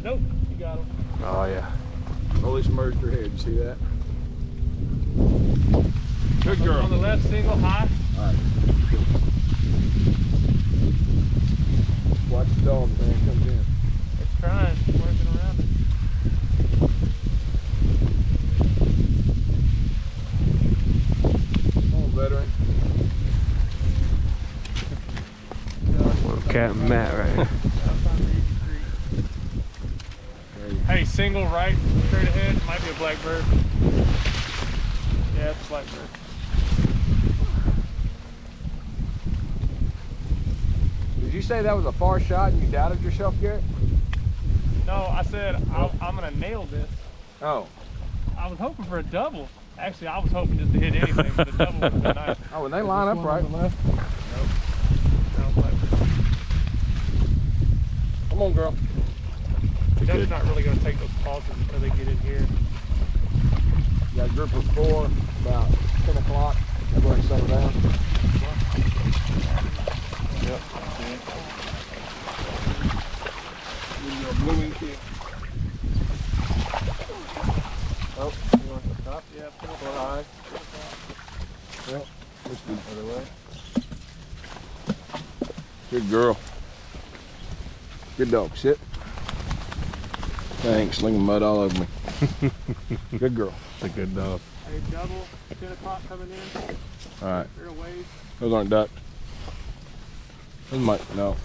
Nope, you got him. Oh yeah. Fully submerged her head. You see that? Good girl. On the left, single, high. All right. Watch the dog when it comes in. It's trying, working around it. Come on, veteran. Little cat and Matt right here. Hey, single right, straight ahead. Might be a blackbird. Yeah, it's a blackbird. Did you say that was a far shot and you doubted yourself, Garrett? No, I said I'm gonna nail this. Oh. I was hoping for a double. Actually, I was hoping just to hit anything, but a double would have been nice. Oh, when they line up right. Nope. No, blackbird. Come on, girl. Doug's not really gonna take those pauses until they get in here. You got a group of 4, about 10 o'clock. Everybody settle down. Yep. Give you a blooming kick. Oh, you want to stop? Yeah, pull Go high. Yep. Let's do the other way. Good girl. Good dog. Sit. Thanks. Slinging mud all over me. Good girl. It's a good dog. Hey, double, 10 o'clock coming in. All right. They're away. Those aren't ducks. Those might, no.